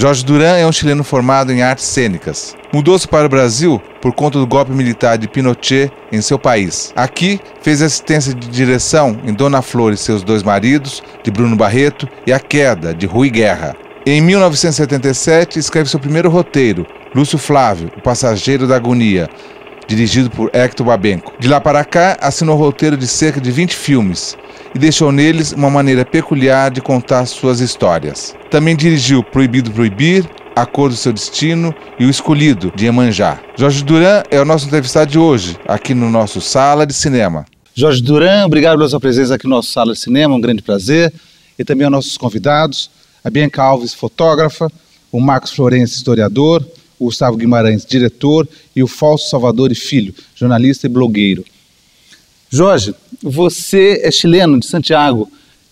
Jorge Duran é um chileno formado em artes cênicas. Mudou-se para o Brasil por conta do golpe militar de Pinochet em seu país. Aqui fez assistência de direção em Dona Flor e seus dois maridos, de Bruno Barreto, e A Queda, de Rui Guerra. Em 1977, escreve seu primeiro roteiro, Lúcio Flávio, O Passageiro da Agonia, dirigido por Hector Babenco. De lá para cá, assinou o roteiro de cerca de 20 filmes e deixou neles uma maneira peculiar de contar suas histórias. Também dirigiu Proibido Proibir, A Cor do Seu Destino e O Escolhido, de Iemanjá. Jorge Duran é o nosso entrevistado de hoje, aqui no nosso Sala de Cinema. Jorge Duran, obrigado pela sua presença aqui no nosso Sala de Cinema, um grande prazer. E também aos nossos convidados, a Bianca Alves, fotógrafa, o Marcos Florencio, historiador, o Gustavo Guimarães, diretor, e o Fausto Salvador e Filho, jornalista e blogueiro. Jorge, você é chileno, de Santiago,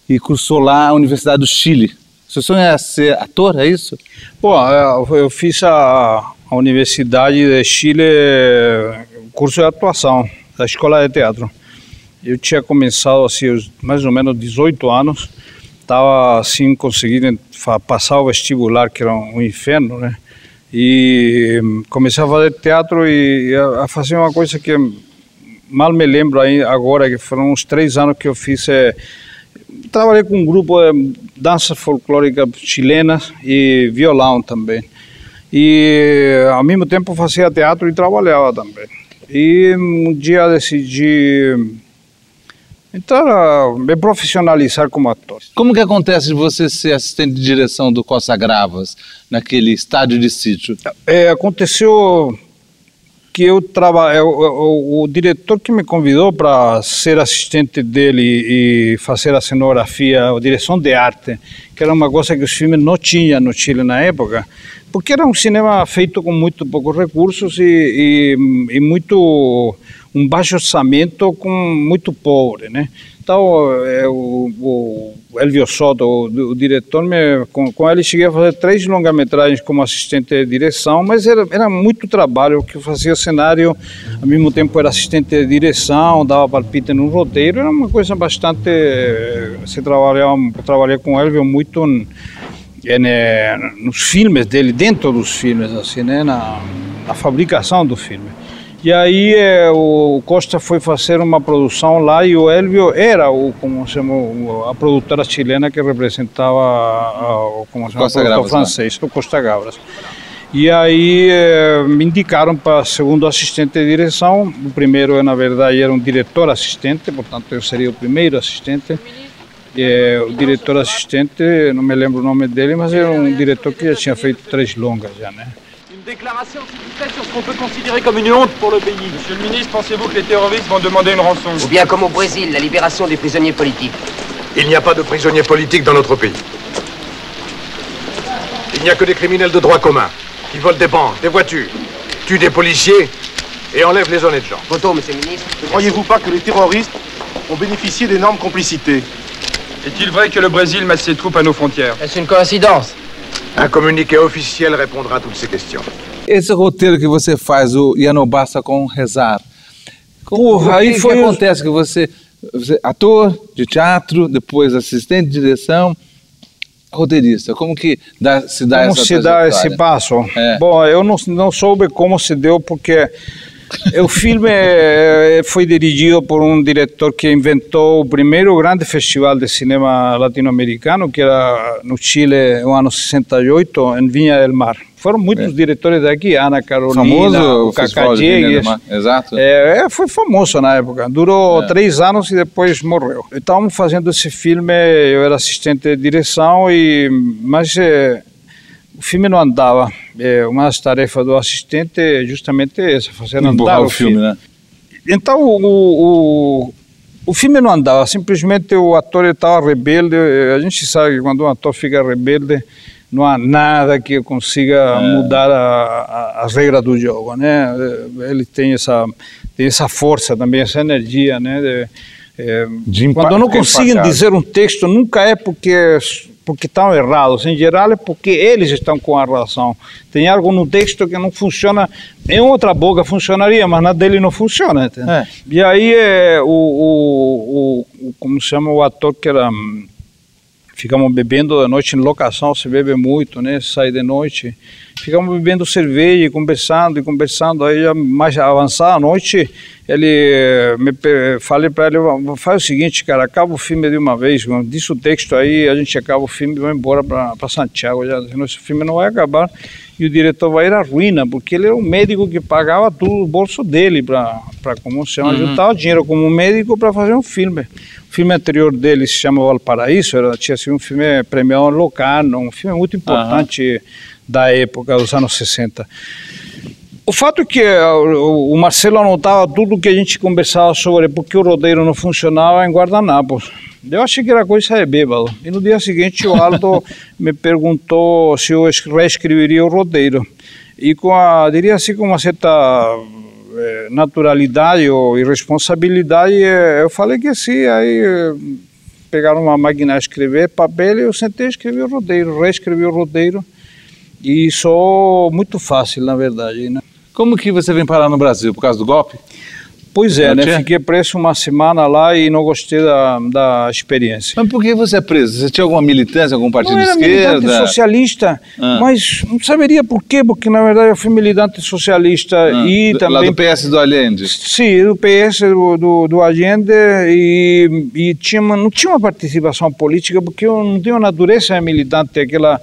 e cursou lá a Universidade do Chile. Seu sonho é ser ator, é isso? Bom, eu fiz a Universidade de Chile, curso de atuação, da Escola de Teatro. Eu tinha começado assim, mais ou menos 18 anos, estava assim conseguindo passar o vestibular, que era um inferno, né? E comecei a fazer teatro e a fazer uma coisa que mal me lembro agora, que foram uns 3 anos que eu fiz. Trabalhei com um grupo de dança folclórica chilena e violão também. E ao mesmo tempo fazia teatro e trabalhava também. E um dia decidi me profissionalizar como ator. Como que acontece de você ser assistente de direção do Costa Gravas, naquele estádio de sítio? Aconteceu que o diretor que me convidou para ser assistente dele e fazer a cenografia, a direção de arte, que era uma coisa que os filmes não tinham no Chile na época, porque era um cinema feito com muito poucos recursos e muito um baixo orçamento com muito pobre, né? Então, o Elvio Soto, o diretor, com ele cheguei a fazer 3 longa-metragens como assistente de direção, mas era muito trabalho, porque eu fazia cenário, ao mesmo tempo era assistente de direção, dava palpite no roteiro, era uma coisa bastante... Eu trabalhei com o Elvio muito nos filmes dele, dentro dos filmes, assim, né? Na fabricação do filme. E aí o Costa foi fazer uma produção lá e o Elvio era a produtora chilena que representava o produtor francês, o Costa Gavras. E aí me indicaram para segundo assistente de direção. O primeiro, na verdade, era um diretor assistente, portanto eu seria o primeiro assistente. O diretor assistente, não me lembro o nome dele, mas era um diretor que já tinha feito 3 longas já, né? Déclaration, s'il vous plaît, sur ce qu'on peut considérer comme une honte pour le pays. Monsieur le ministre, pensez-vous que les terroristes vont demander une rançon? Ou bien comme au Brésil, la libération des prisonniers politiques. Il n'y a pas de prisonniers politiques dans notre pays. Il n'y a que des criminels de droit commun qui volent des banques, des voitures, tuent des policiers et enlèvent les honnêtes gens. Photo, monsieur le ministre. Ne croyez-vous pas que les terroristes ont bénéficié d'énormes complicités? Est-il vrai que le Brésil masse ses troupes à nos frontières? Est-ce une coïncidence? Un communiqué officiel répondra à toutes ces questions. Esse roteiro que você faz, o Ya No Basta com Rezar, aí foi que acontece que você ator de teatro, depois assistente de direção, roteirista, como que se dá esse passo? É. Bom, eu não soube como se deu, porque o filme foi dirigido por um diretor que inventou o primeiro grande festival de cinema latino-americano, que era no Chile, no ano 68, em Viña del Mar. Foram muitos diretores daqui, Ana Carolina, famoso o Cacá Diegues. Exato. Foi famoso na época, durou 3 anos e depois morreu. Estávamos fazendo esse filme, eu era assistente de direção, mas o filme não andava. Uma das tarefas do assistente é justamente essa, fazer andar o filme, né? Então o filme não andava, simplesmente o ator estava rebelde. A gente sabe que quando um ator fica rebelde, não há nada que consiga mudar as regras do jogo, né? Ele tem essa força também, essa energia, né? Quando não conseguem dizer um texto, nunca é porque estão errados. Em geral é porque eles estão com a razão. Tem algo no texto que não funciona. Em outra boca funcionaria, mas na dele não funciona. E aí como se chama o ator que era Ficamos bebendo de noite em locação, se bebe muito, né? Sai de noite. Ficamos bebendo cerveja e conversando. Aí, mais avançada a noite, falei para ele, faz o seguinte, cara, acaba o filme de uma vez, diz o texto aí, a gente acaba o filme e vai embora para Santiago, já, senão esse filme não vai acabar e o diretor vai ir à ruína, porque ele era um médico que pagava tudo o bolso dele para como se chama, juntava dinheiro como médico para fazer um filme. O filme anterior dele se chama Valparaíso, tinha sido um filme premiado em Locarno, um filme muito importante da época, dos anos 60. O fato é que o Marcelo anotava tudo que a gente conversava sobre porque o roteiro não funcionava em Guardanapos. Eu achei que era coisa de bêbado. E no dia seguinte o Aldo me perguntou se eu reescreveria o roteiro. E diria assim, com uma certa naturalidade ou irresponsabilidade, eu falei que sim. Aí pegaram uma máquina a escrever, papel, e eu sentei e escrevi o roteiro, reescrevi o roteiro. E só muito fácil, na verdade, né? Como que você vem parar no Brasil? Por causa do golpe? Pois é, né? Fiquei preso uma semana lá e não gostei da experiência. Mas por que você é preso? Você tinha alguma militância, algum partido de esquerda? Eu era militante socialista, mas não saberia por quê, porque na verdade eu fui militante socialista e também... Lá do PS do Allende? Sim, do PS do Allende e não tinha uma participação política, porque eu não tenho natureza de militante, aquela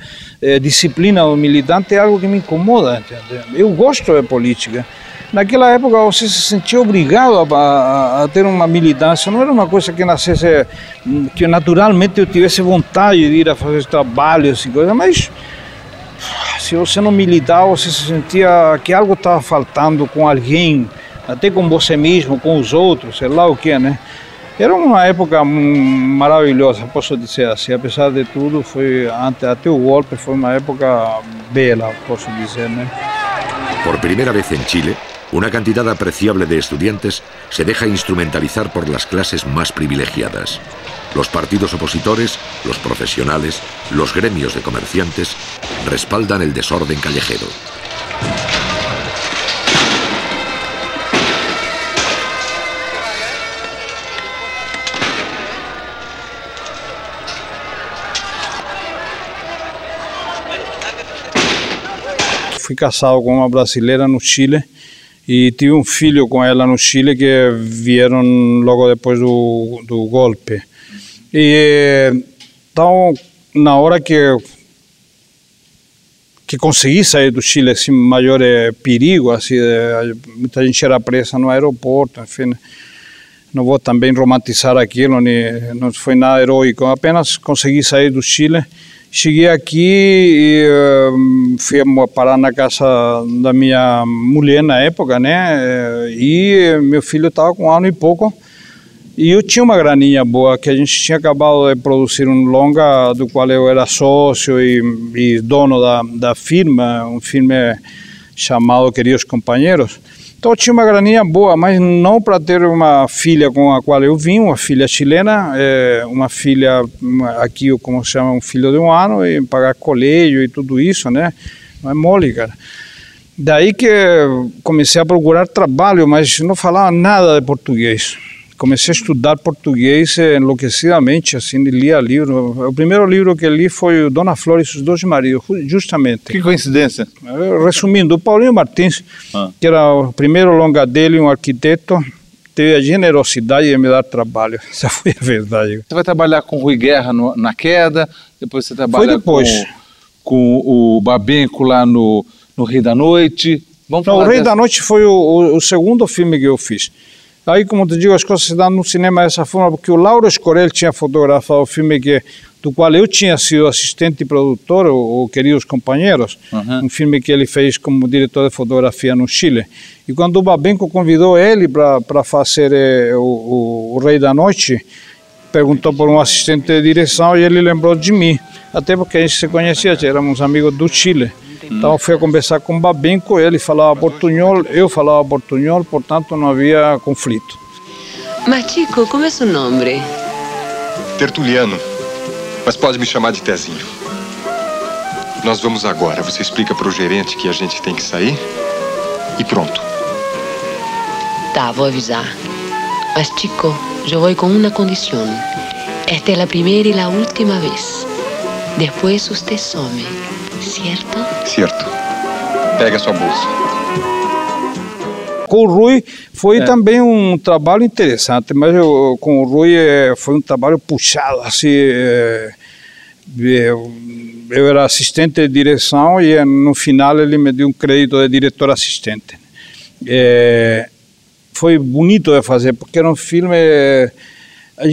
disciplina do militante é algo que me incomoda, entendeu? Eu gosto de política. Naquela época você se sentia obrigado a ter uma militância, não era uma coisa que nascesse, que naturalmente eu tivesse vontade de ir a fazer trabalho, assim, coisa, mas se você não militava, você se sentia que algo estava faltando com alguém, até com você mesmo, com os outros, sei lá o que, né? Era uma época maravilhosa, posso dizer assim, apesar de tudo, até o golpe foi uma época bela, posso dizer, né? Por primera vez en Chile, una cantidad apreciable de estudiantes se deja instrumentalizar por las clases más privilegiadas. Los partidos opositores, los profesionales, los gremios de comerciantes respaldan el desorden callejero. Fui casado com uma brasileira no Chile e tive um filho com ela no Chile que vieram logo depois do golpe. E então, na hora que consegui sair do Chile sem maior perigo, assim, muita gente era presa no aeroporto, enfim, não vou também romantizar aquilo, não foi nada heróico, apenas consegui sair do Chile. Cheguei aqui e fui parar na casa da minha mulher na época, né? E meu filho estava com 1 ano e pouco. E eu tinha uma graninha boa, que a gente tinha acabado de produzir um longa do qual eu era sócio e dono da firma, um filme chamado Queridos Companheiros. Então eu tinha uma graninha boa, mas não para ter uma filha com a qual eu vim, uma filha chilena, uma filha aqui, como se chama, um filho de 1 ano, e pagar colégio e tudo isso, né? Não é mole, cara. Daí que comecei a procurar trabalho, mas não falava nada de português. Comecei a estudar português enlouquecidamente, assim, lia livro. O primeiro livro que li foi o Dona Flor e seus 2 maridos, justamente. Que coincidência. Resumindo, o Paulinho Martins, que era o primeiro longa dele, um arquiteto, teve a generosidade de me dar trabalho. Essa foi a verdade. Você vai trabalhar com o Rui Guerra na Queda, depois você trabalha com o Babenco lá no Rei da Noite. O Rei da Noite foi o segundo filme que eu fiz. Aí, como te digo, as coisas se dão no cinema dessa forma, porque o Lauro Escorel tinha fotografado o filme do qual eu tinha sido assistente e produtor, o Queridos Companheiros, um filme que ele fez como diretor de fotografia no Chile. E quando o Babenco convidou ele para fazer o Rei da Noite, perguntou por um assistente de direção e ele lembrou de mim, até porque a gente se conhecia, éramos amigos do Chile. Então fui a conversar com o Babenco, ele falava portunhol, eu falava portunhol, portanto não havia conflito. Mas Chico, como é seu nome? Tertuliano, mas pode me chamar de Tezinho. Nós vamos agora, você explica para o gerente que a gente tem que sair e pronto. Tá, vou avisar. Mas Chico, eu vou com uma condição. Esta é a primeira e a última vez. Depois você some, certo? Certo. Pega a sua bolsa. Com o Rui foi também um trabalho interessante, mas com o Rui foi um trabalho puxado, assim, eu era assistente de direção e no final ele me deu um crédito de diretor assistente. Foi bonito de fazer, porque era um filme, a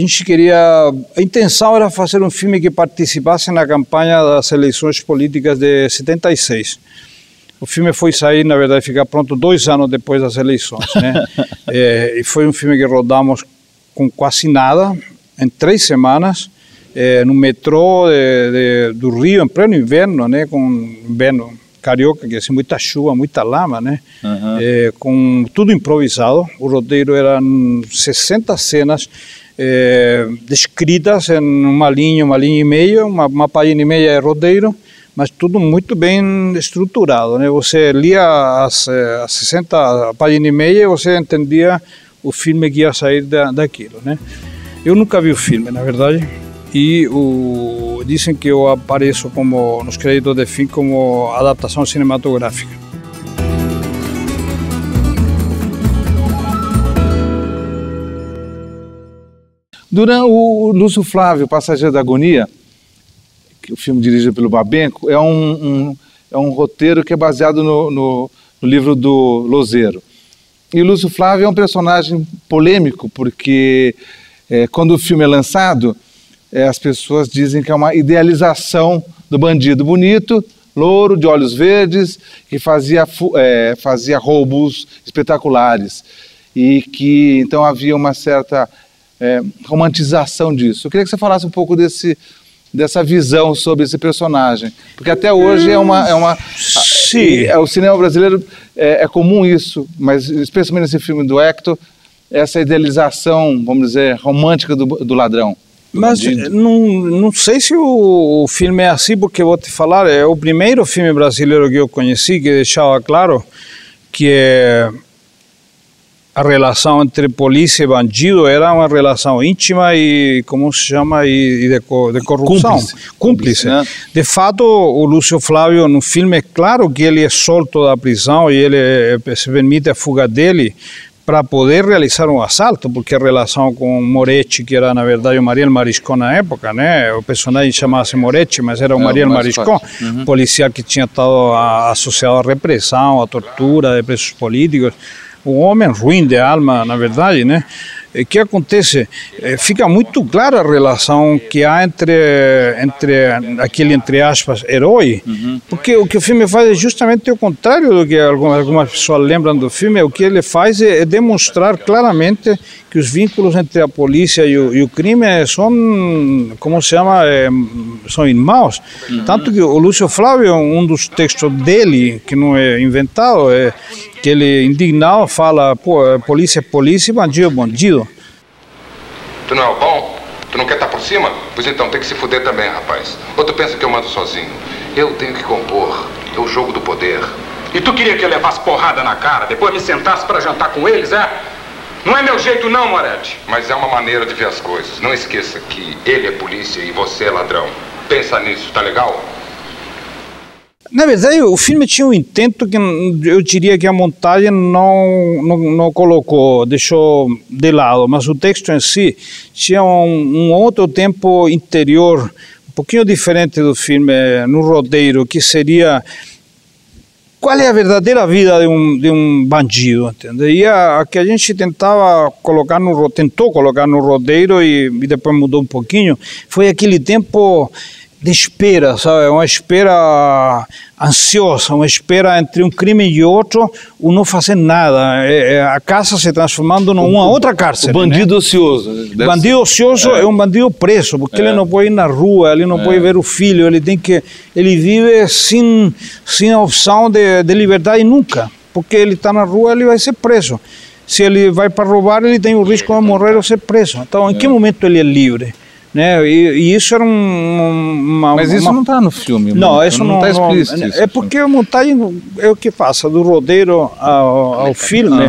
intenção era fazer um filme que participasse na campanha das eleições políticas de 76. O filme foi sair, na verdade, ficar pronto 2 anos depois das eleições, né? E foi um filme que rodamos com quase nada, em 3 semanas, no metrô do Rio, em pleno inverno, né? Com inverno carioca, que é assim, muita chuva, muita lama, né? Com tudo improvisado. O roteiro eram 60 cenas descritas em uma linha e meia, uma página e meia de roteiro, mas tudo muito bem estruturado, né? Você lia as 60 páginas e meia e você entendia o filme que ia sair daquilo, né? Eu nunca vi o filme, na verdade, e dizem que eu apareço nos créditos de fim como adaptação cinematográfica. Durante o Lúcio Flávio, Passageiro da Agonia, o filme dirigido pelo Babenco, é um roteiro que é baseado no livro do Lozeiro. E o Lúcio Flávio é um personagem polêmico, porque quando o filme é lançado, as pessoas dizem que é uma idealização do bandido bonito, louro, de olhos verdes, que fazia roubos espetaculares. E que então havia uma certa romantização disso. Eu queria que você falasse um pouco dessa visão sobre esse personagem, porque até hoje Sim. O cinema brasileiro é comum isso, mas especialmente nesse filme do Hector, essa idealização, vamos dizer, romântica do ladrão. Mas não sei se o filme é assim, porque vou te falar, é o primeiro filme brasileiro que eu conheci que deixava claro que a relação entre polícia e bandido era uma relação íntima e, como se chama, de corrupção. Cúmplice. Né? De fato, o Lúcio Flávio, no filme, é claro que ele é solto da prisão e ele se permite a fuga dele para poder realizar um assalto, porque a relação com Moretti, que era, na verdade, o Mariel Mariscon na época, né? O personagem chamava-se Moretti, mas era o Mariel Mariscon, policial que tinha estado associado à repressão, à tortura de presos políticos. Um homem ruim de alma, na verdade, né? O que acontece? Fica muito clara a relação que há entre aquele, entre aspas, herói, porque o que o filme faz é justamente o contrário do que algumas pessoas lembram do filme. O que ele faz é demonstrar claramente que os vínculos entre a polícia e o crime são, como se chama, são irmãos. Tanto que o Lúcio Flávio, um dos textos dele, que não é inventado, que ele, indignado, fala: pô, polícia é polícia e bandido é bandido. Tu não é o bom? Tu não quer estar por cima? Pois então tem que se fuder também, rapaz. Ou tu pensa que eu mando sozinho? Eu tenho que compor. É o jogo do poder. E tu queria que eu levasse porrada na cara, depois me sentasse para jantar com eles, é? Não é meu jeito não, Moretti. Mas é uma maneira de ver as coisas. Não esqueça que ele é polícia e você é ladrão. Pensa nisso, tá legal? Na verdade, o filme tinha um intento que eu diria que a montagem não colocou, deixou de lado, mas o texto em si tinha um outro tempo interior, um pouquinho diferente do filme, no roteiro, que seria: qual é a verdadeira vida de um bandido, entende? E a que a gente tentou colocar no roteiro e depois mudou um pouquinho, foi aquele tempo de espera, sabe? Uma espera ansiosa, uma espera entre um crime e outro, o não fazer nada. A casa se transformando numa outra cárcere. O bandido, né? Ocioso. Bandido ocioso é um bandido preso, porque ele não pode ir na rua, ele não pode ver o filho, ele vive sem a opção de liberdade nunca, porque ele está na rua, ele vai ser preso. Se ele vai para roubar, ele tem o risco de morrer ou ser preso. Então, em que momento ele é livre? Né? E isso era Mas isso não está no filme. Não, isso não está explícito. É porque a montagem é o que passa do roteiro ao filme.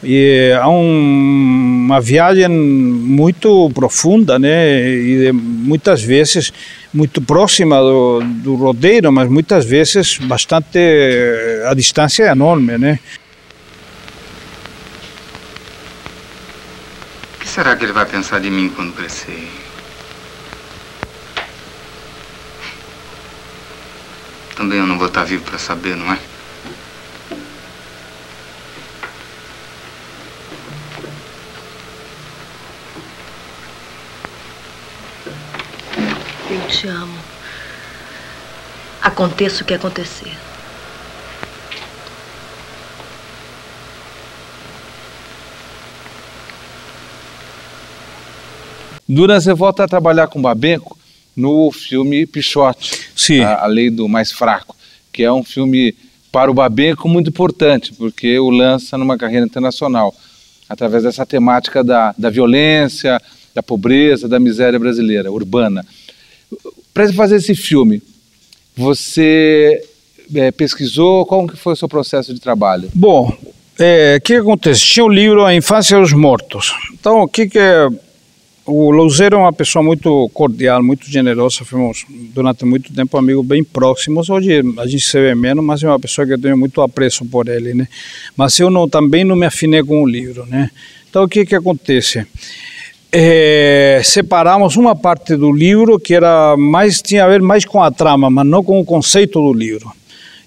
E é uma viagem muito profunda, né? E muitas vezes muito próxima do roteiro, mas muitas vezes bastante, a distância é enorme, né? O que será que ele vai pensar de mim quando crescer? Também eu não vou estar vivo para saber, não é? Eu te amo. Aconteça o que acontecer. Duran, você volta a trabalhar com Babenco no filme Pichote, Sim. A Lei do Mais Fraco, que é um filme para o Babenco muito importante, porque o lança numa carreira internacional, através dessa temática da violência, da pobreza, da miséria brasileira, urbana. Para fazer esse filme, você pesquisou? Qual que foi o seu processo de trabalho? Bom, o que acontece? Tinha o livro A Infância dos Mortos. Então, o Louzeiro é uma pessoa muito cordial, muito generosa, fomos durante muito tempo amigos bem próximos. Hoje a gente se vê menos, mas é uma pessoa que eu tenho muito apreço por ele, né? Mas eu também não me afinei com o livro, né? Então, o que acontece? Separamos uma parte do livro que tinha a ver mais com a trama, mas não com o conceito do livro.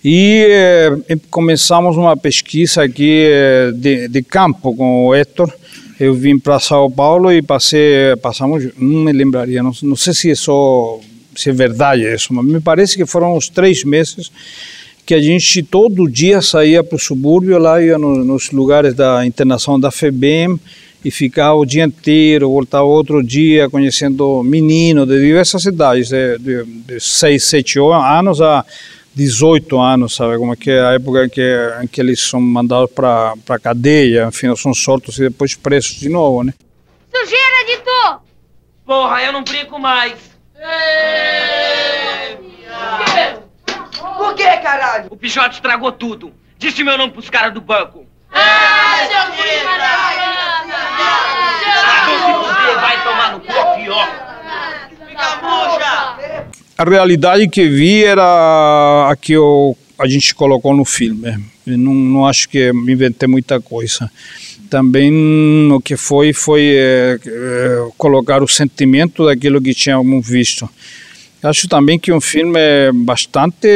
E começamos uma pesquisa aqui de campo com o Héctor. Eu vim para São Paulo e passamos, não me lembraria, não sei se é verdade isso, mas me parece que foram uns 3 meses que a gente todo dia saía para o subúrbio, lá ia nos lugares da internação da FEBEM, e ficava o dia inteiro, voltava outro dia conhecendo meninos de diversas idades, de 6, 7 anos a 18 anos, sabe? Como que é a época em que eles são mandados para cadeia, enfim, são soltos e depois presos de novo, né? Sujeira, editor! Porra, eu não brinco mais. Por que, caralho? O Pichote estragou tudo. Disse meu nome pros caras do banco. Seu filho! Vai tomar no cu, pior. Fica murcha! A realidade que vi era a que a gente colocou no filme. Eu não acho que me inventei muita coisa. Também o que foi colocar o sentimento daquilo que tínhamos visto. Acho também que um filme é bastante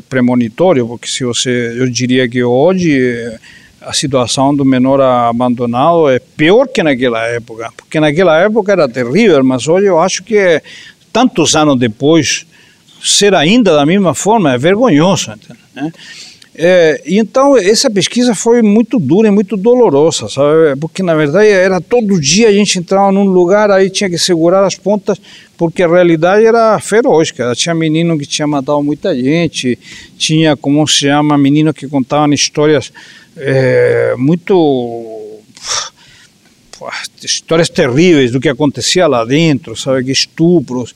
premonitório, porque eu diria que hoje a situação do menor abandonado é pior que naquela época, porque naquela época era terrível, mas hoje eu acho que tantos anos depois, ser ainda da mesma forma é vergonhoso, né? Então essa pesquisa foi muito dura e muito dolorosa, sabe? Porque na verdade era todo dia a gente entrava num lugar, aí tinha que segurar as pontas, porque a realidade era feroz, cara. Tinha menino que tinha matado muita gente, tinha, como se chama, menino que contavam histórias histórias terríveis do que acontecia lá dentro, sabe, que estupros,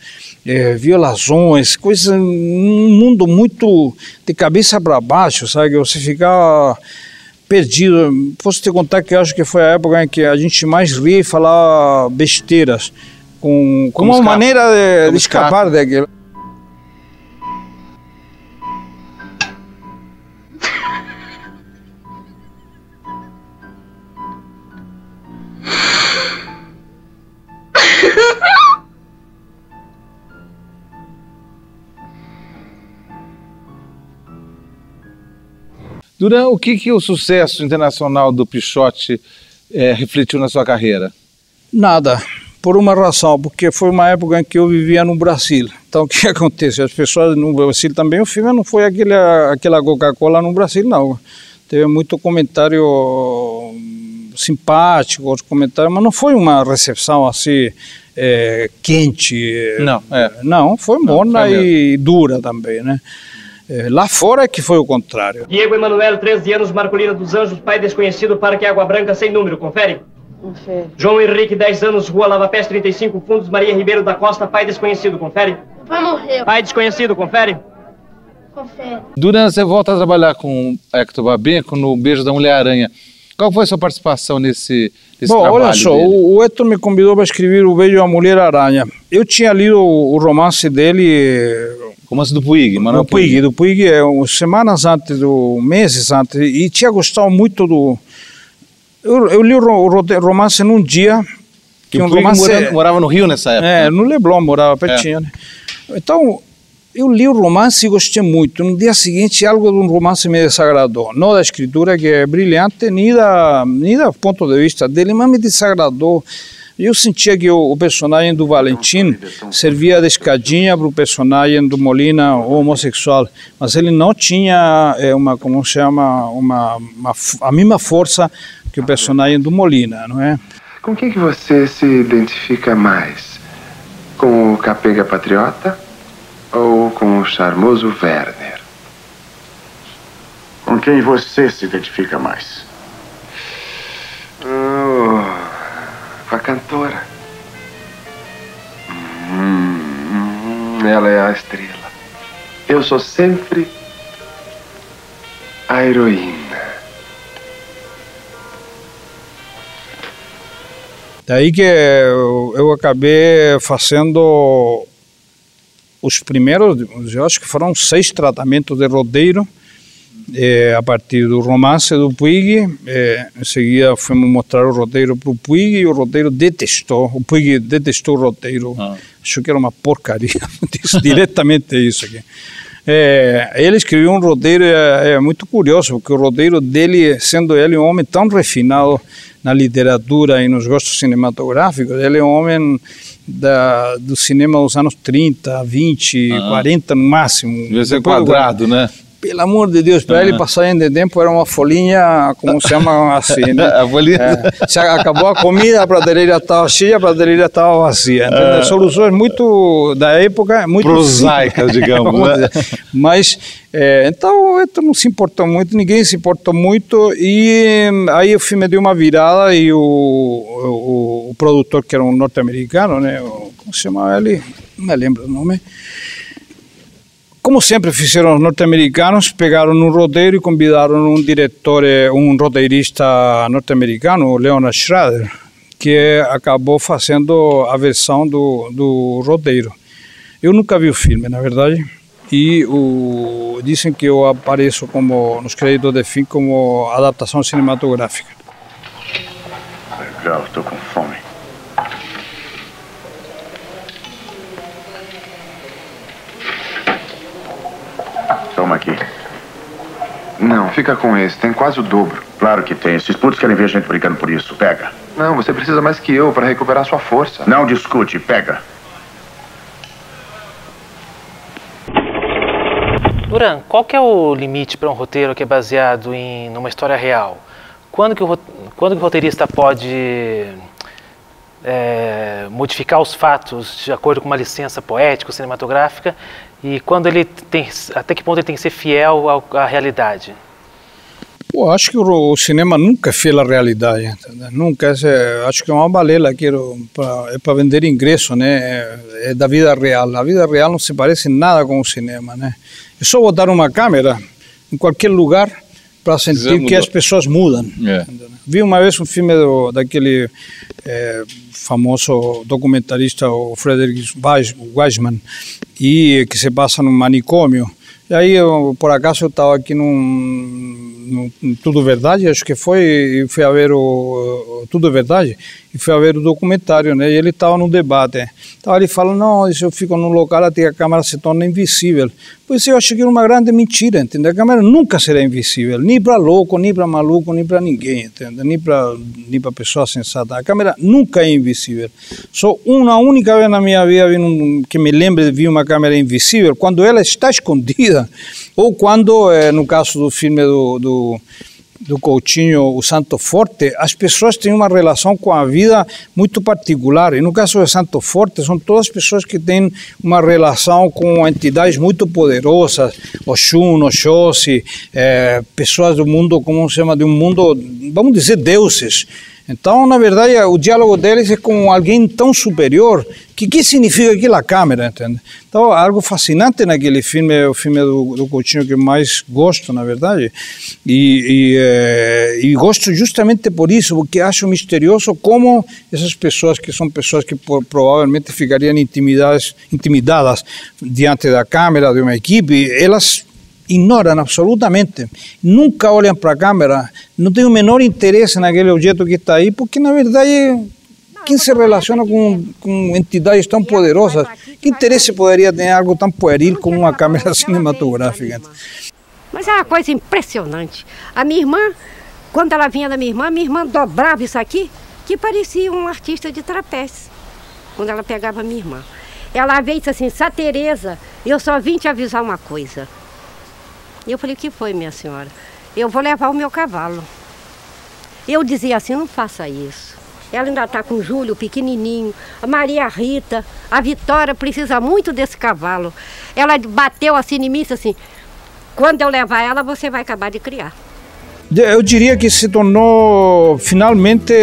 violações, coisas, um mundo muito de cabeça para baixo, sabe, que você ficava perdido. Posso te contar que eu acho que foi a época em que a gente mais ria e falava besteiras, com uma maneira de escapar daquilo. Duran, o que o sucesso internacional do Pichote refletiu na sua carreira? Nada, por uma razão, porque foi uma época em que eu vivia no Brasil. Então o que acontece? As pessoas no Brasil também, o filme não foi aquela Coca-Cola no Brasil, não. Teve muito comentário simpático, comentários, mas não foi uma recepção assim quente. Não, foi morna e dura também, né? Lá fora é que foi o contrário. Diego Emanuel, 13 anos, Marcolina dos Anjos, pai desconhecido, Parque Água Branca, sem número, confere? Confere. João Henrique, 10 anos, Rua Lava Pés, 35 Fundos, Maria Ribeiro da Costa, pai desconhecido, confere? O pai morreu. Pai desconhecido, confere? Confere. Duran, você volta a trabalhar com Hector Babenco no Beijo da Mulher-Aranha. Qual foi a sua participação nesse Bom, trabalho olha só, dele? o Hector me convidou para escrever O Beijo da Mulher-Aranha. Eu tinha lido o romance dele... Romance do Puig, Manuel Puig. Do Puig, semanas antes, meses antes, e tinha gostado muito do... Eu li o romance num dia... Que o Puig morava no Rio nessa época. No Leblon, morava pertinho, né? Então... Eu li o romance e gostei muito. No dia seguinte, algo do romance me desagradou. Não da escritura, que é brilhante, nem do ponto de vista dele, mas me desagradou. Eu sentia que o personagem do Valentim servia de escadinha para o personagem do Molina, o homossexual. Mas ele não tinha a mesma força que o personagem do Molina, não é? Com quem que você se identifica mais? Com o capenga patriota? Ou com o charmoso Werner? Com quem você se identifica mais? Com a cantora. Ela é a estrela. Eu sou sempre a heroína. Daí que eu acabei fazendo os primeiros, eu acho que foram 6 tratamentos de roteiro, a partir do romance do Puig. Em seguida fomos mostrar o roteiro para o Puig e o roteiro detestou. O Puig detestou o roteiro, achou que era uma porcaria, disse diretamente isso aqui. Ele escreveu um roteiro, muito curioso, porque o roteiro dele, sendo ele um homem tão refinado na literatura e nos gostos cinematográficos, ele é um homem do cinema dos anos 30, 20, 40 no máximo. Devia ser quadrado, né? Pelo amor de Deus, para ele passagem de tempo era uma folhinha, como se chama assim, né? A folhinha. Se acabou a comida, a prateleira estava cheia, a prateleira estava vazia. Soluções muito da época, muito prosaicas, digamos, né? Mas então não se importou muito, ninguém se importou muito, e aí o filme deu uma virada e o produtor, que era um norte-americano, né? Como se chamava ele? Não me lembro o nome. Como sempre fizeram os norte-americanos, pegaram um roteiro e convidaram um diretor, um roteirista norte-americano, Leonard Schrader, que acabou fazendo a versão do roteiro. Eu nunca vi o filme, na verdade, e dizem que eu apareço nos créditos de filme como adaptação cinematográfica. Legal, estou com fome. Toma aqui. Não, fica com esse. Tem quase o dobro. Claro que tem. Esses putos querem ver a gente brincando por isso. Pega. Não, você precisa mais que eu para recuperar sua força. Não discute. Pega. Duran, qual que é o limite para um roteiro que é baseado numa história real? Quando que o roteirista pode modificar os fatos de acordo com uma licença poética ou cinematográfica, e quando até que ponto ele tem que ser fiel à realidade? Pô, acho que o cinema nunca é fiel à realidade, entendeu? Nunca. Acho que é uma balela para vender ingresso, né? É da vida real. A vida real não se parece nada com o cinema, né? É só botar uma câmera em qualquer lugar para sentir que as pessoas mudam. Vi uma vez um filme daquele famoso documentarista, o Frederick Wiseman, e que se passa num manicômio. E aí, por acaso, eu estava aqui no Tudo Verdade, acho que foi, e fui a ver o Tudo Verdade, e fui a ver o documentário, né? E ele estava no debate. Estava ali falando, não, se eu fico num local até a câmera se torna invisível. Pois eu acho que era uma grande mentira, entendeu? A câmera nunca será invisível, nem para louco, nem para maluco, nem para ninguém, entendeu? Nem para pessoa sensata. A câmera nunca é invisível. Só uma única vez na minha vida que me lembro de ver uma câmera invisível, quando ela está escondida, ou quando, no caso do filme do Coutinho, o Santo Forte, as pessoas têm uma relação com a vida muito particular. E no caso do Santo Forte, são todas pessoas que têm uma relação com entidades muito poderosas, Oxum, Oxóssi, pessoas do mundo, como se chama, de um mundo, vamos dizer, deuses. Então, na verdade, o diálogo deles é com alguém tão superior que significa aquela câmera, entende? Então, algo fascinante naquele filme, é o filme do Coutinho que eu mais gosto, na verdade, e gosto justamente por isso, porque acho misterioso como essas pessoas que são pessoas que provavelmente ficariam intimidadas diante da câmera de uma equipe, elas ignoram absolutamente, nunca olham para a câmera, não têm o menor interesse naquele objeto que está aí, porque na verdade quem se relaciona com entidades tão poderosas, que interesse poderia ter algo tão pueril como uma câmera cinematográfica? Mas é uma coisa impressionante. A minha irmã, quando ela vinha da minha irmã dobrava isso aqui, que parecia um artista de trapézio, quando ela pegava a minha irmã. Ela veio e disse assim: Sá Teresa, eu só vim te avisar uma coisa. E eu falei: o que foi, minha senhora? Eu vou levar o meu cavalo. Eu dizia assim: não faça isso. Ela ainda está com o Júlio, pequenininho, a Maria Rita, a Vitória precisa muito desse cavalo. Ela bateu assim em mim e disse assim: quando eu levar ela, você vai acabar de criar. Eu diria que se tornou, finalmente,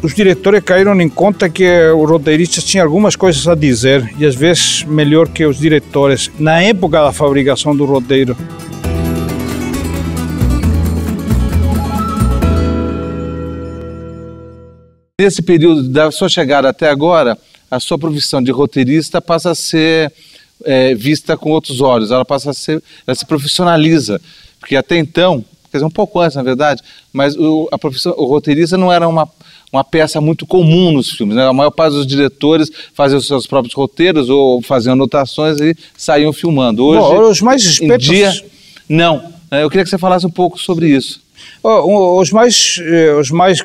os diretores caíram em conta que o roteirista tinha algumas coisas a dizer, e às vezes melhor que os diretores, na época da fabricação do roteiro. Nesse período da sua chegada até agora, a sua profissão de roteirista passa a ser vista com outros olhos, ela se profissionaliza, porque até então, quer dizer, um pouco antes na verdade, mas o roteirista não era uma peça muito comum nos filmes, né? A maior parte dos diretores faziam os seus próprios roteiros ou faziam anotações e saíam filmando. Hoje, os mais espertos... em dia, não. Eu queria que você falasse um pouco sobre isso. Os mais,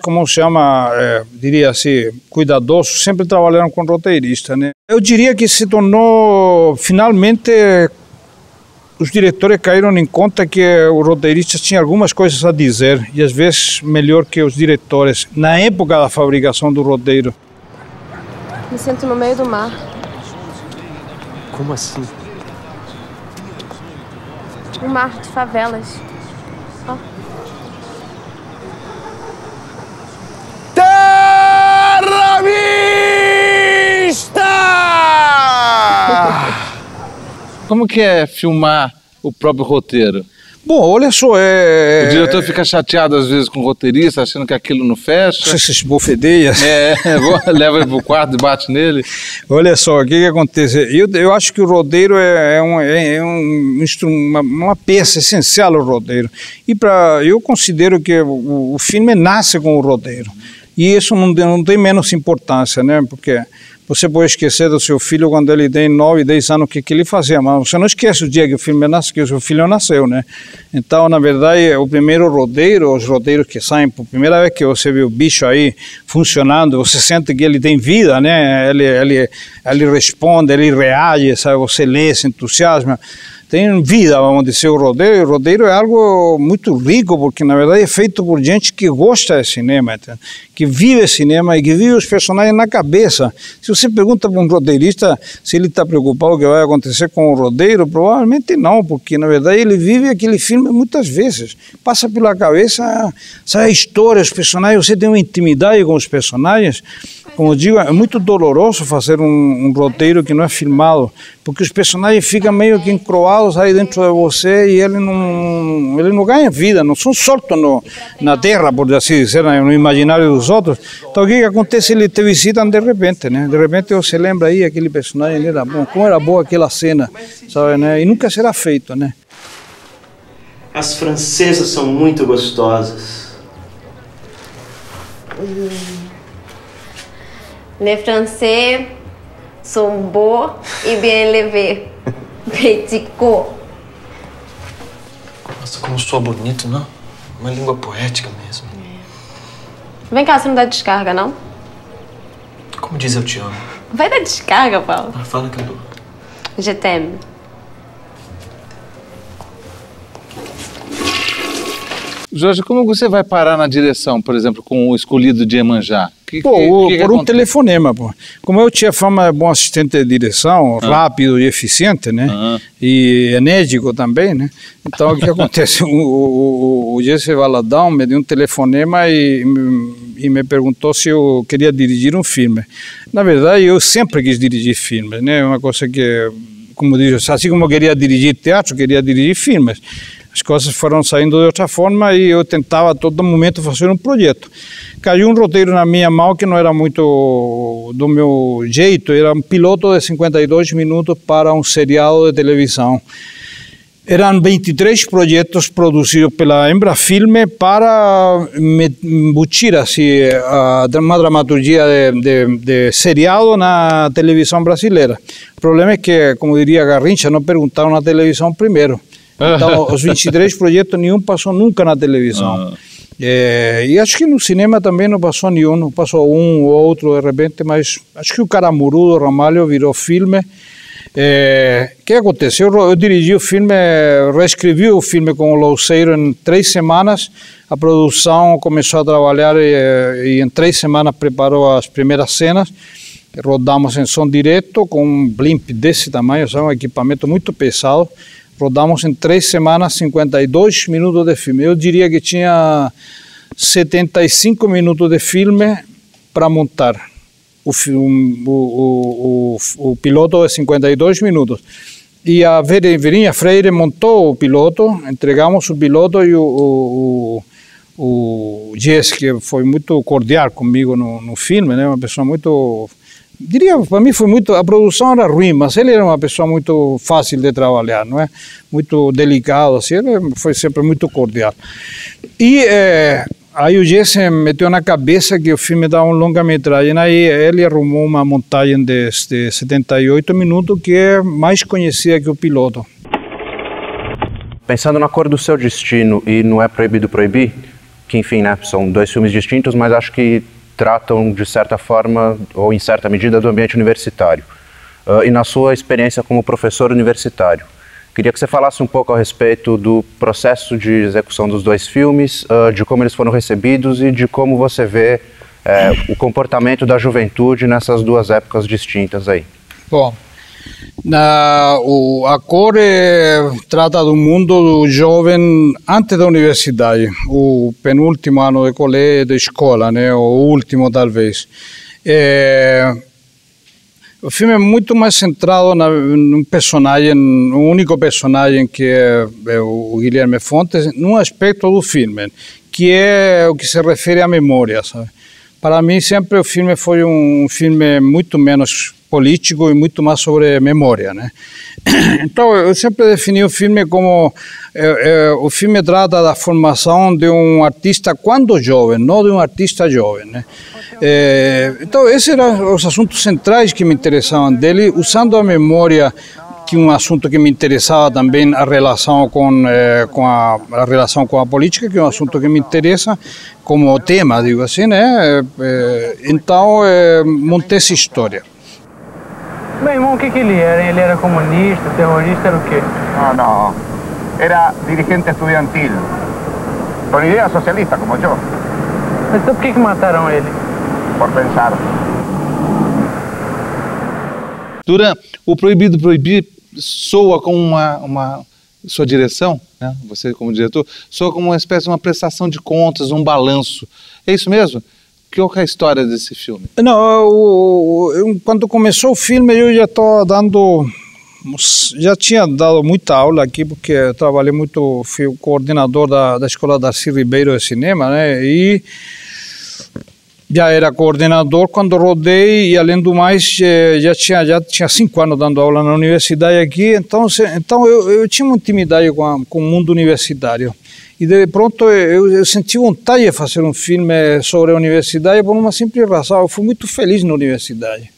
como se chama, diria assim, cuidadosos, sempre trabalharam com roteirista, né? Eu diria que se tornou, finalmente, os diretores caíram em conta que o roteirista tinha algumas coisas a dizer, e às vezes melhor que os diretores, na época da fabricação do roteiro. Me sinto no meio do mar. Como assim? Um mar de favelas. Ó. Terra Vista! Como que é filmar o próprio roteiro? Bom, olha só, O diretor fica chateado às vezes com o roteirista, achando que aquilo não fecha. Você se esbofedeia. Leva ele pro quarto e bate nele. Olha só, o que acontece? Eu acho que o roteiro é uma peça essencial ao roteiro. E eu considero que o filme nasce com o roteiro. E isso não tem menos importância, né? Porque você pode esquecer do seu filho quando ele tem 9, 10 anos, o que ele fazia, mas você não esquece o dia que o filme nasce, que o seu filho nasceu, né? Então, na verdade, o primeiro roteiro, os roteiros que saem, por primeira vez que você vê o bicho aí funcionando, você sente que ele tem vida, né? Ele responde, ele reage, sabe? Você lê, se entusiasma. Tem vida, vamos dizer, o roteiro. O roteiro é algo muito rico, porque na verdade é feito por gente que gosta de cinema, que vive cinema e que vive os personagens na cabeça. Se você pergunta para um roteirista se ele está preocupado com o que vai acontecer com o roteiro, provavelmente não, porque na verdade ele vive aquele filme muitas vezes. Passa pela cabeça, sabe, a história, os personagens, você tem uma intimidade com os personagens. Como eu digo, é muito doloroso fazer um roteiro que não é filmado, porque os personagens ficam meio que encroados aí dentro de você e ele não ganha vida, não são soltos na terra, por assim dizer, no imaginário dos outros. Então o que acontece? Eles te visitam de repente, né? De repente você lembra aí, aquele personagem era bom, como era boa aquela cena, sabe, né? E nunca será feito, né? As francesas são muito gostosas. Les Français sont beaux et bien élevés. Petit co. Nossa, como soa bonito, não? Uma língua poética mesmo. Vem cá, você não dá descarga, não? Como diz eu te amo? Vai dar descarga, Paulo. Fala que eu dou. Je t'aime. Jorge, como você vai parar na direção, por exemplo, com O Escolhido de Iemanjá? Por um telefonema, pô. Como eu tinha fama de bom assistente de direção, rápido e eficiente, né? E enérgico também, né? Então, o que acontece? O Jesse Valadão me deu um telefonema e me perguntou se eu queria dirigir um filme. Na verdade, eu sempre quis dirigir filmes, né? Uma coisa que, como diz, assim como eu queria dirigir teatro, eu queria dirigir filmes. As coisas foram saindo de outra forma e eu tentava a todo momento fazer um projeto. Caiu um roteiro na minha mão que não era muito do meu jeito, era um piloto de 52 minutos para um seriado de televisão. Eram 23 projetos produzidos pela Embrafilme para embutir assim, uma dramaturgia de seriado na televisão brasileira. O problema é que, como diria Garrincha, não perguntaram na televisão primeiro. Então, os 23 projetos, nenhum passou nunca na televisão. E acho que no cinema também não passou nenhum, não passou um ou outro de repente, mas acho que o Caramuru do Ramalho virou filme. O que aconteceu? Eu dirigi o filme, reescrevi o filme com o Louceiro em 3 semanas. A produção começou a trabalhar e em 3 semanas preparou as primeiras cenas. Rodamos em som direto com um blimp desse tamanho, um equipamento muito pesado. Rodamos em 3 semanas 52 minutos de filme. Eu diria que tinha 75 minutos de filme para montar. O piloto de 52 minutos. E a Verinha Freire montou o piloto, entregamos o piloto e o Jess, que foi muito cordial comigo no filme, né? Uma pessoa muito... Diria, para mim foi muito, a produção era ruim, mas ele era uma pessoa muito fácil de trabalhar, não é? Muito delicado, assim, ele foi sempre muito cordial. E aí o Jesse meteu na cabeça que o filme dava uma longa-metragem, aí ele arrumou uma montagem de 78 minutos que é mais conhecida que o piloto. Pensando na Cor do Seu Destino e no É Proibido Proibir, que enfim, né, são 2 filmes distintos, mas acho que tratam de certa forma ou em certa medida do ambiente universitário. E na sua experiência como professor universitário, queria que você falasse um pouco a respeito do processo de execução dos 2 filmes, de como eles foram recebidos e de como você vê o comportamento da juventude nessas 2 épocas distintas aí. Bom, a Cor trata do mundo do jovem antes da universidade, o penúltimo ano de colégio, de escola, né, o último talvez. O filme é muito mais centrado num personagem, um único personagem que é o Guilherme Fontes, num aspecto do filme, que é o que se refere à memória, sabe? Para mim sempre o filme foi um filme muito menos político e muito mais sobre memória, né? Então eu sempre defini o filme como o filme trata da formação de um artista quando jovem, não de um artista jovem, né? Então esses eram os assuntos centrais que me interessavam dele, usando a memória, que um assunto que me interessava também, a relação com a relação com a política, que é um assunto que me interessa como tema, digo assim, né? Então montei essa história. Meu irmão, o que ele era? Ele era comunista, terrorista, era o quê? No. Era dirigente estudiantil. Con ideas socialistas, como yo. Então por que mataram ele? Por pensar. Duran, o Proibido Proibir soa como uma sua direção, né? Você como diretor, soa como uma espécie de uma prestação de contas, um balanço. É isso mesmo? Qual é a história desse filme? Não, quando começou o filme eu já tinha dado muita aula aqui, porque eu trabalhei muito, fui o coordenador da Escola Darcy Ribeiro de Cinema, né? E já era coordenador quando rodei, e além do mais já tinha 5 anos dando aula na universidade aqui, então eu tinha uma intimidade com o mundo universitário. E de pronto eu senti vontade de fazer um filme sobre a universidade por uma simples razão. Eu fui muito feliz na universidade.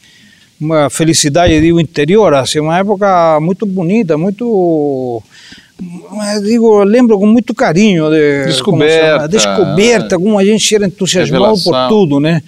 Uma felicidade, digo, interior, assim, uma época muito bonita, muito... Digo, lembro com muito carinho. Descoberta. Descoberta, como a gente era entusiasmado por tudo, né?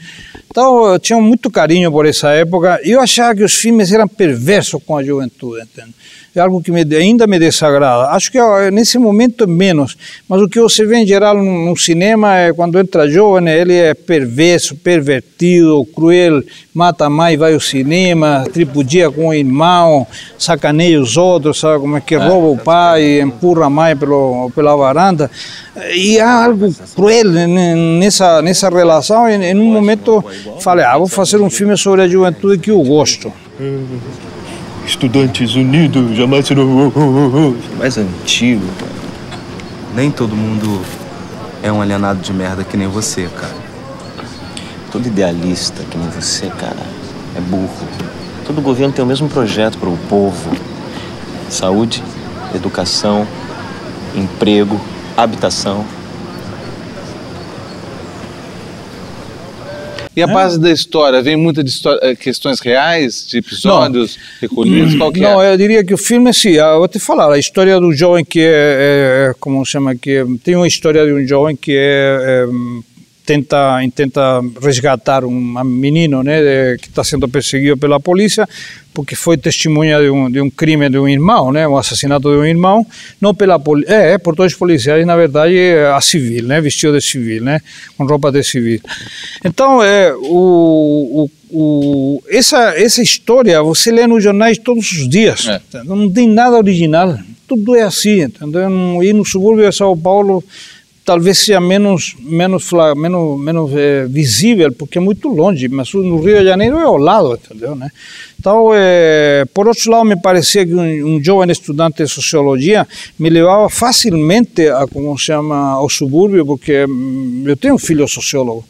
Então eu tinha muito carinho por essa época e eu achava que os filmes eram perversos com a juventude, entende? É algo que ainda me desagrada. Acho que nesse momento menos, mas o que você vê em geral no cinema é quando entra jovem, ele é perverso, pervertido, cruel, mata a mãe, vai ao cinema, tripudia com o irmão, sacaneia os outros, sabe como é que rouba o pai, empurra a mãe pela varanda. E há algo cruel nessa relação e em um momento falei, vou fazer um filme sobre a juventude que eu gosto. Estudantes Unidos, jamais serão mais antigo, cara. Nem todo mundo é um alienado de merda que nem você, cara. Todo idealista que nem você, cara, é burro. Todo governo tem o mesmo projeto para o povo. Saúde, educação, emprego, habitação. E a base da história, vem muita de questões reais, de episódios recolhidos, qual que é? Não, eu diria que o filme, sim, eu vou te falar, a história do jovem que como se chama, que tem uma história de um jovem que tenta resgatar um menino, né, que está sendo perseguido pela polícia, porque foi testemunha de um crime de um irmão, né, um assassinato de um irmão, não pela polícia, por dois policiais, na verdade, a civil, né, vestido de civil, né, com roupa de civil. Então, essa história você lê nos jornais todos os dias, não tem nada original, tudo é assim, entendeu? E no subúrbio de São Paulo, talvez seja menos visível, porque é muito longe, mas no Rio de Janeiro é ao lado, entendeu, né? Então, por outro lado, me parecia que um jovem estudante de sociologia me levava facilmente a, como se chama, ao subúrbio, porque eu tenho um filho sociólogo,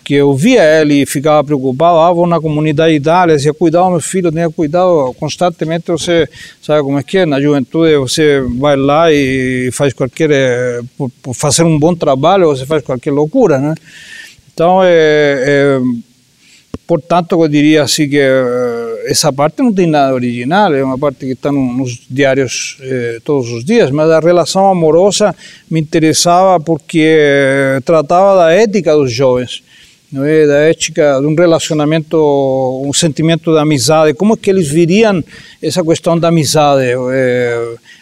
que eu via ele e ficava preocupado, vou na comunidade de Itália, dizia, cuidado meu filho, tenha cuidado, constantemente você, sabe como é que é, na juventude você vai lá e faz qualquer, por fazer um bom trabalho, você faz qualquer loucura, né? Então, portanto, eu diria assim que essa parte não tem nada original, é uma parte que está nos diários todos os dias, mas a relação amorosa me interessava porque tratava da ética dos jovens, não é? Da ética de um relacionamento, um sentimento de amizade, como é que eles viriam essa questão da amizade,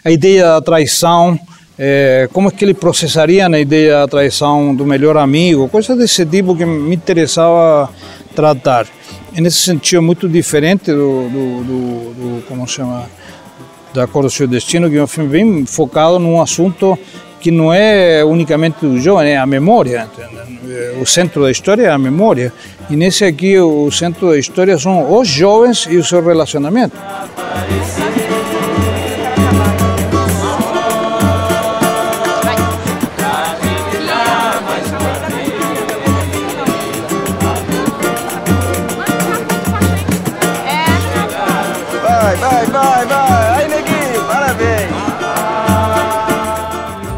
a ideia da traição, como é que eles processariam a ideia da traição do melhor amigo, coisas desse tipo que me interessava tratar. E nesse sentido muito diferente do como se chama, da Acordo Seu Destino, que é um filme bem focado num assunto que não é unicamente do jovem, é a memória, entende? O centro da história é a memória, e nesse aqui o centro da história são os jovens e o seu relacionamento. Vai, aí neguinho, parabéns.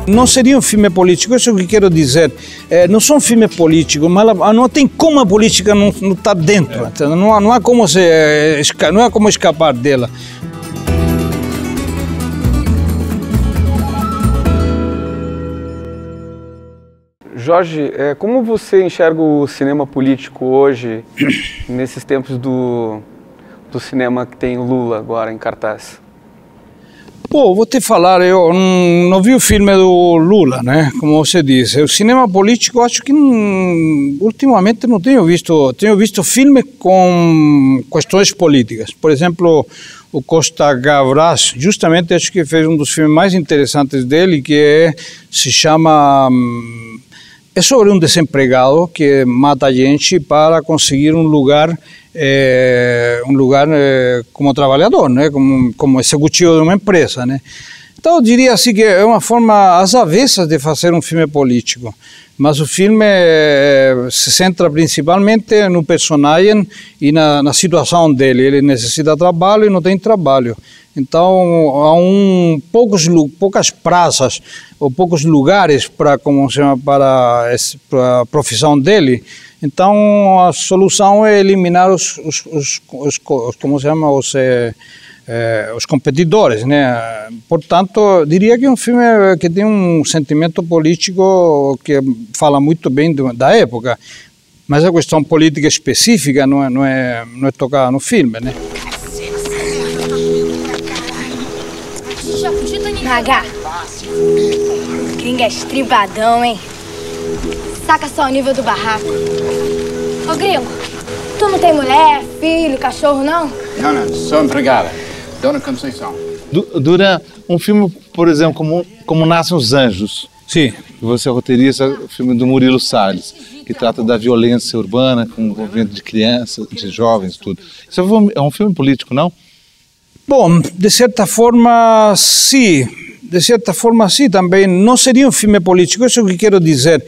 Não seria um filme político, isso é o que quero dizer. Não são filmes políticos, mas não tem como a política não estar dentro. Não há como escapar dela. Jorge, como você enxerga o cinema político hoje, nesses tempos do cinema que tem Lula agora em cartaz? Pô, vou te falar, eu não vi o filme do Lula, né, como você disse. O cinema político, acho que ultimamente não tenho visto filme com questões políticas. Por exemplo, o Costa Gavras, justamente acho que fez um dos filmes mais interessantes dele, que se chama... É sobre um desempregado que mata gente para conseguir um lugar como trabalhador, né, como executivo de uma empresa, né. Então eu diria assim que é uma forma às avessas de fazer um filme político, mas o filme se centra principalmente no personagem e na situação dele. Ele necessita trabalho e não tem trabalho. Então há poucas praças ou poucos lugares para a profissão dele. Então a solução é eliminar os competidores, né? Portanto, diria que é um filme que tem um sentimento político que fala muito bem da época. Mas a questão política específica não é tocada no filme, né? Magá, gringa estribadão, hein? Saca só o nível do barraco. Ô, gringo, tu não tem mulher, filho, cachorro, não? Não, sou empregada. Dona Conceição. Dura um filme, por exemplo, como Nascem os Anjos. Sim. Você roteiriza o filme do Murilo Salles, que trata da violência urbana com o envolvimento de crianças, de jovens, tudo. Isso é um filme político, não? Bom, de certa forma, sim. De certa forma, sim, também. Não seria um filme político, isso é o que quero dizer.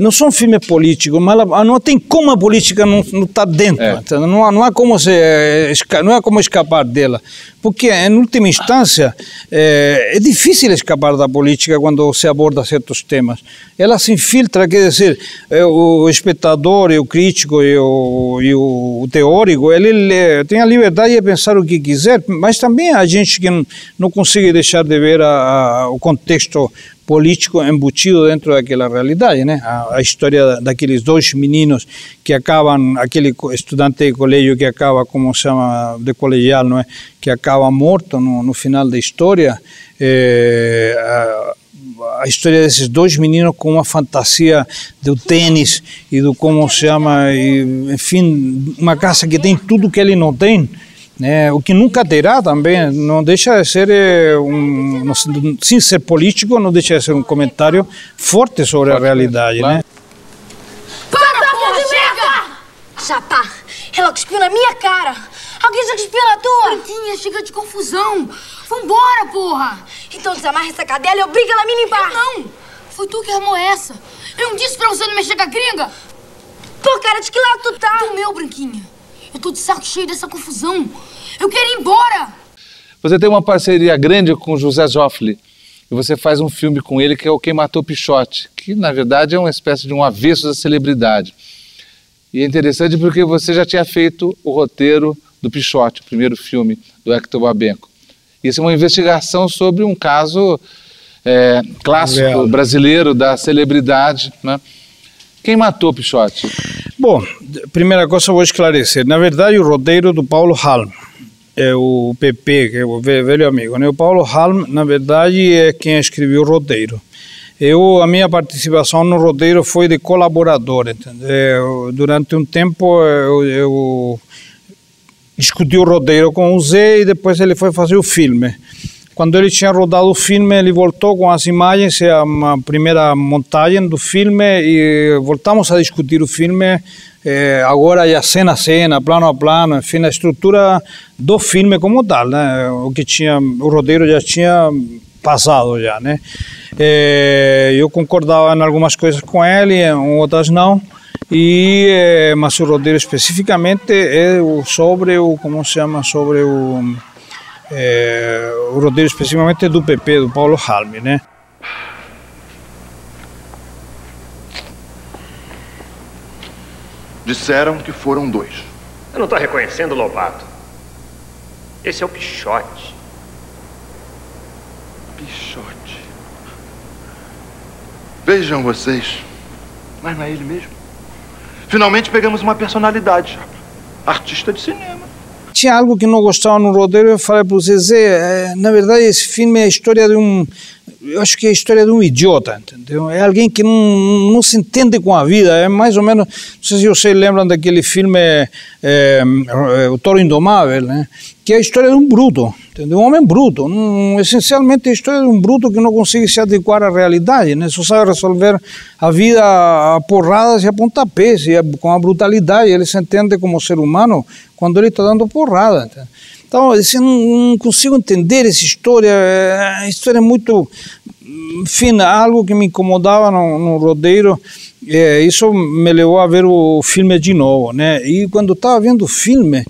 Não são filmes políticos, mas não tem como a política não está dentro. Então, não há como escapar dela. Porque, em última instância, é difícil escapar da política quando se aborda certos temas. Ela se infiltra, quer dizer, o espectador, o crítico e o teórico, ele tem a liberdade de pensar o que quiser, mas também a gente que não consegue deixar de ver o contexto político embutido dentro daquela realidade, né? A história daqueles dois meninos que acabam, aquele estudante de colégio que acaba, como se chama, de colegial, não é? Que acaba morto no final da história. A história desses dois meninos com uma fantasia do tênis e do como se chama, e, enfim, uma casa que tem tudo que ele não tem. O que nunca terá também, não deixa de ser, sem ser político, não deixa de ser um comentário forte sobre a realidade, né? Para, porra, chega! Chapa, ela cuspiu na minha cara. Alguém já cuspiu na tua? Branquinha, chega de confusão. Vambora, porra! Então desamarra essa cadela e obriga ela a me limpar. Não, foi tu que armou essa. Eu não disse pra você não mexer com a gringa. Pô, cara, de que lado tu tá? Do meu, Branquinha. Eu tô de saco cheio dessa confusão. Eu quero ir embora! Você tem uma parceria grande com o José Joffre. E você faz um filme com ele que é o Quem Matou Pichote, que na verdade é uma espécie de um avesso da celebridade. E é interessante porque você já tinha feito o roteiro do Pichote, o primeiro filme do Hector Babenco. Isso é uma investigação sobre um caso clássico brasileiro da celebridade, né? Quem matou Pichote? Bom, primeira coisa eu vou esclarecer. Na verdade, o roteiro do Paulo Halm, é o PP, que é o velho amigo, né? O Paulo Halm, na verdade, é quem escreveu o roteiro. A minha participação no roteiro foi de colaborador, entendeu? Durante um tempo eu discuti o roteiro com o Zé e depois ele foi fazer o filme. Quando ele tinha rodado o filme, ele voltou com as imagens, a primeira montagem do filme, e voltamos a discutir o filme, agora já cena a cena, plano a plano, enfim, a estrutura do filme como tal, né? O roteiro já tinha passado já, né? Eu concordava em algumas coisas com ele, em outras não, mas o roteiro especificamente é sobre o, como se chama, sobre o roteiro especificamente do PP, do Paulo Halm, né? Disseram que foram 2. Eu não estou reconhecendo, Lobato. Esse é o Pichote. Pichote. Vejam vocês, mas não é ele mesmo. Finalmente pegamos uma personalidade, artista de cinema. Tinha algo que não gostava no roteiro, eu falei para você, Zé, na verdade esse filme é a história de eu acho que é a história de um idiota, entendeu? É alguém que não se entende com a vida, é mais ou menos, não sei se vocês lembram daquele filme O Toro Indomável, né? Que é a história de um bruto, entendeu? Um homem bruto, essencialmente é a história de um bruto que não consegue se adequar à realidade, né? Só sabe resolver a vida a porradas e a pontapés, e com a brutalidade, ele se entende como ser humano quando ele está dando porrada, entendeu? Então, eu não consigo entender essa história, a história é muito, enfim, algo que me incomodava no roteiro, isso me levou a ver o filme de novo, né? E quando estava vendo o filme,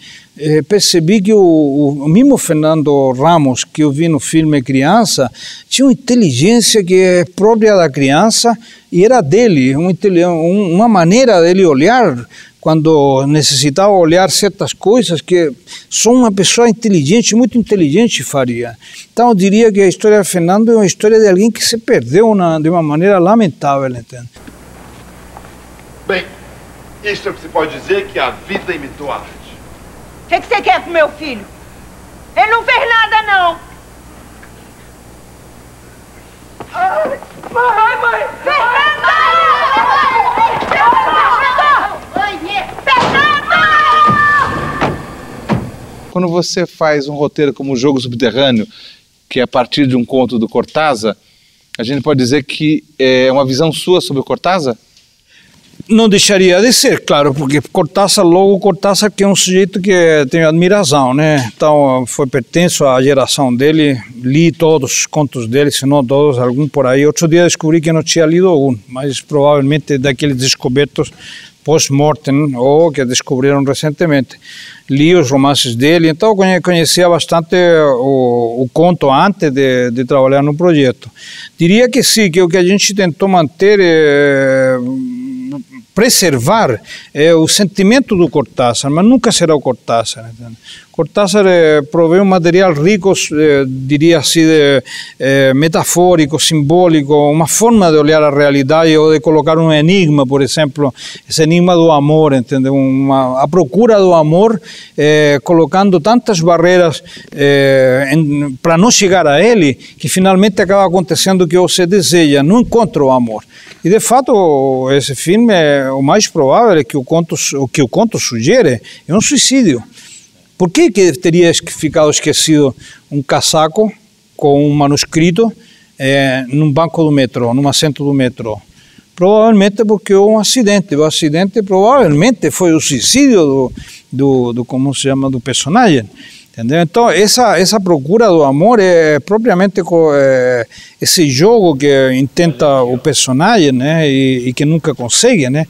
percebi que o mesmo Fernando Ramos, que eu vi no filme criança, tinha uma inteligência que é própria da criança e era dele, uma maneira dele olhar quando necessitava olhar certas coisas que só uma pessoa inteligente, muito inteligente faria. Então eu diria que a história de Fernando é uma história de alguém que se perdeu de uma maneira lamentável, entende? Bem, Isto é o que se pode dizer que a vida imitou a arte. O que você quer com meu filho? Ele não fez nada, não. Ai, mãe! Fernanda! Quando você faz um roteiro como O Jogo Subterrâneo, que é a partir de um conto do Cortázar, a gente pode dizer que é uma visão sua sobre o Cortázar? Não deixaria de ser, claro, porque Cortázar que é um sujeito que tenho admiração, né? Então, pertenço à geração dele, li todos os contos dele, se não todos, algum por aí. Outro dia descobri que não tinha lido algum, mas provavelmente daqueles descobertos post-mortem ou que descobriram recentemente. Li os romances dele, então conhecia bastante o conto antes de trabalhar no projeto. Diria que sim, que o que a gente tentou manter preservar o sentimento do Cortázar, mas nunca será o Cortázar. Entende? Cortázar provê um material rico, diria assim, metafórico, simbólico, uma forma de olhar a realidade ou de colocar um enigma, por exemplo, esse enigma do amor, entende? A procura do amor, colocando tantas barreiras para não chegar a ele, que finalmente acaba acontecendo o que você deseja, não encontra o amor. E de fato, esse filme, o mais provável é que o conto sugere é um suicídio. Por que teria ficado esquecido um casaco com um manuscrito num banco do metrô, num assento do metrô? Provavelmente porque houve um acidente. O acidente provavelmente foi o suicídio do como se chama, do personagem. Entendeu? Então, essa procura do amor é propriamente esse jogo que intenta o personagem, né, e que nunca consegue, né?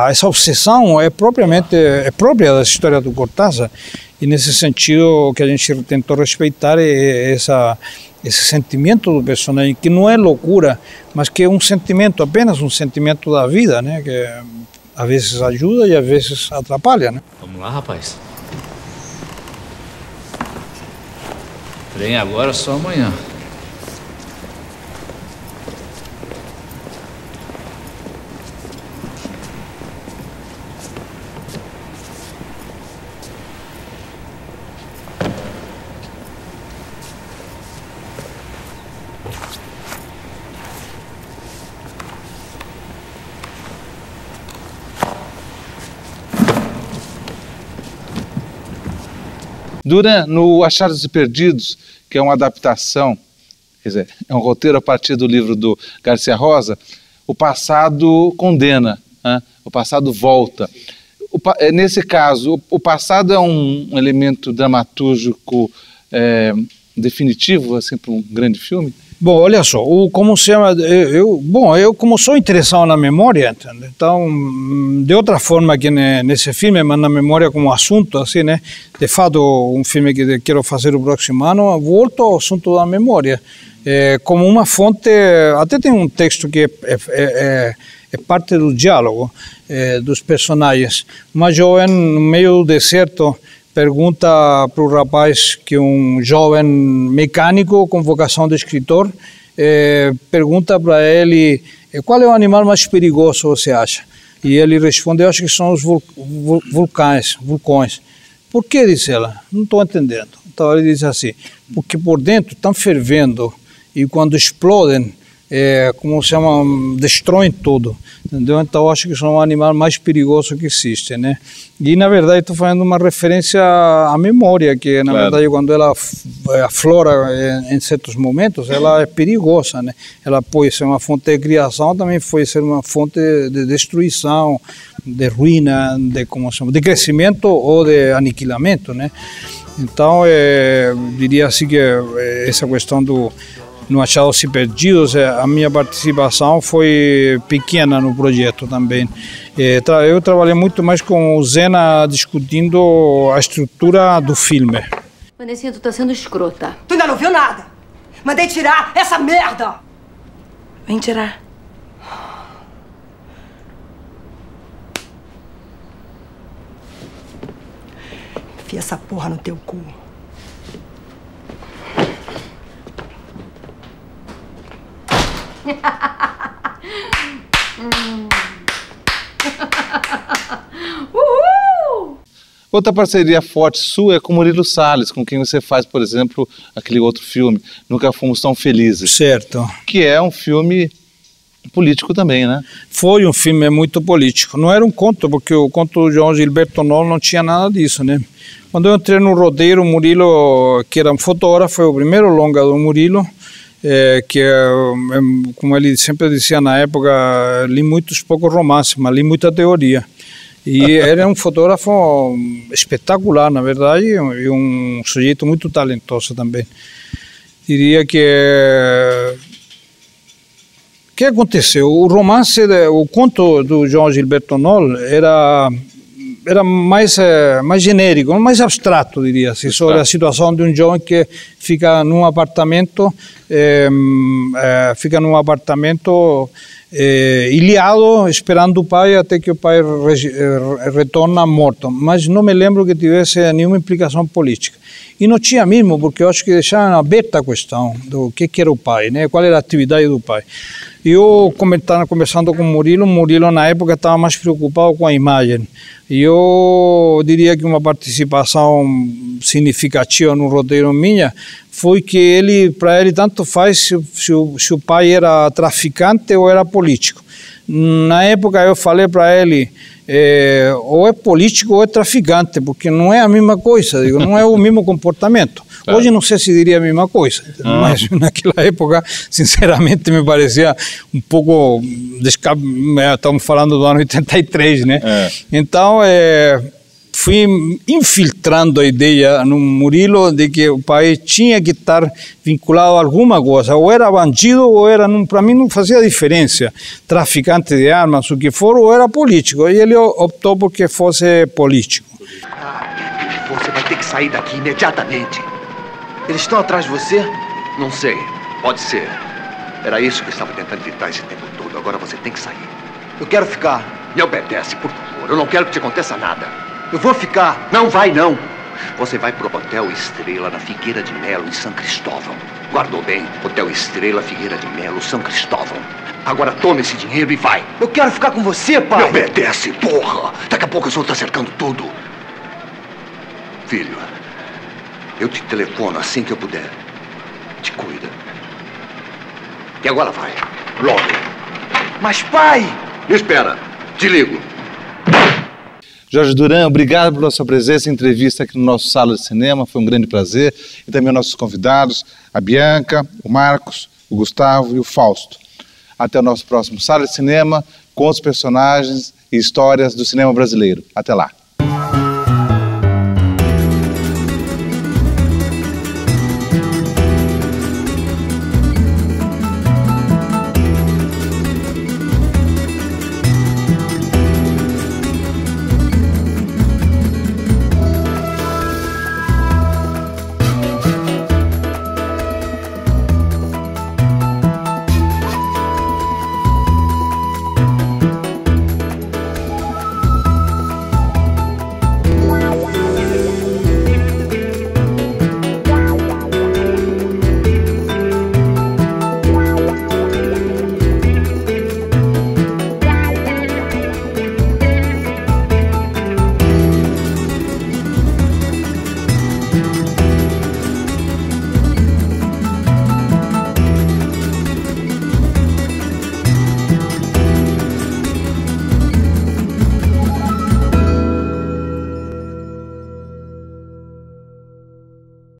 Essa obsessão é própria da história do Cortázar, e nesse sentido o que a gente tentou respeitar é esse sentimento do personagem, que não é loucura, mas que é um sentimento, apenas um sentimento da vida, né, que às vezes ajuda e às vezes atrapalha, né? Vamos lá, rapaz. Trem agora, só amanhã. Duran, no Achados e Perdidos, que é uma adaptação, quer dizer, é um roteiro a partir do livro do Garcia Rosa, o passado condena, né? O passado volta. Nesse caso, o passado é um elemento dramatúrgico definitivo assim, para um grande filme? Bom, olha só, como se chama, eu como sou interessado na memória, entende? Então, de outra forma que nesse filme, mas na memória como assunto, assim, né? De fato, um filme que quero fazer o próximo ano, volto ao assunto da memória, como uma fonte, até tem um texto que é parte do diálogo dos personagens. Uma jovem no meio do deserto pergunta para o rapaz, que é um jovem mecânico com vocação de escritor, pergunta para ele qual é o animal mais perigoso, você acha? E ele responde, eu acho que são os vulcões. Por que, diz ela? Não estou entendendo. Então ele diz assim, porque por dentro estão fervendo e quando explodem, como se chama, destroem tudo, entendeu? Então eu acho que são o animal mais perigoso que existe, né? E na verdade estou fazendo uma referência à memória, que na verdade quando ela aflora em certos momentos, ela é perigosa, né? Ela pode ser uma fonte de criação, também pode ser uma fonte de destruição, de ruína, de crescimento ou de aniquilamento, né? Então diria assim que essa questão no Achados e Perdidos, a minha participação foi pequena no projeto também. Eu trabalhei muito mais com o Zena discutindo a estrutura do filme. Vanessinha, tu tá sendo escrota. Tu ainda não viu nada? Mandei tirar essa merda! Vem tirar. Enfia essa porra no teu cu. Outra parceria forte sua é com Murilo Salles, com quem você faz, por exemplo, aquele outro filme, Nunca Fomos Tão Felizes. Certo. Que é um filme político também, né? Foi um filme muito político. Não era um conto, porque o conto do João Gilberto Noll não tinha nada disso, né? Quando eu entrei no roteiro, o Murilo, que era um fotógrafo, foi o primeiro longa do Murilo, como ele sempre dizia na época, li muitos poucos romances, mas li muita teoria. E era um fotógrafo espetacular, na verdade, e um sujeito muito talentoso também. Diria que o que aconteceu? O romance, o conto do João Gilberto Noll era mais genérico, mais abstrato, diria assim, sobre a situação de um jovem que fica num apartamento, ilhado, esperando o pai até que o pai retorna morto. Mas não me lembro que tivesse nenhuma implicação política. E não tinha mesmo, porque eu acho que deixaram aberta a questão do que era o pai, né? Qual era a atividade do pai. Eu, conversando com o Murilo na época estava mais preocupado com a imagem. E eu diria que uma participação significativa no roteiro minha foi que para ele tanto faz se o pai era traficante ou era político. Na época eu falei para ele, ou é político ou é traficante, porque não é a mesma coisa, digo, não é o mesmo comportamento. Hoje não sei se diria a mesma coisa, mas naquela época, sinceramente, me parecia um pouco estamos falando do ano 83, né? Então, fui infiltrando a ideia no Murilo de que o pai tinha que estar vinculado a alguma coisa, ou era bandido, ou era, para mim não fazia diferença, traficante de armas, o que for, ou era político, e ele optou porque fosse político. Você vai ter que sair daqui imediatamente. Eles estão atrás de você? Não sei, pode ser. Era isso que eu estava tentando evitar esse tempo todo, agora você tem que sair. Eu quero ficar. Me obedece, por favor, eu não quero que te aconteça nada. Eu vou ficar. Não vai, não. Você vai pro Hotel Estrela, na Figueira de Melo, em São Cristóvão. Guardou bem? Hotel Estrela, Figueira de Melo, São Cristóvão. Agora toma esse dinheiro e vai. Eu quero ficar com você, pai. Me obedece, porra. Daqui a pouco o senhor tá cercando tudo. Filho, eu te telefono assim que eu puder. Te cuida. E agora vai. Logo. Mas, pai... Espera. Te ligo. Jorge Duran, obrigado pela sua presença e entrevista aqui no nosso Sala de Cinema, foi um grande prazer. E também aos nossos convidados, a Bianca, o Marcos, o Gustavo e o Fausto. Até o nosso próximo Sala de Cinema, com os personagens e histórias do cinema brasileiro. Até lá.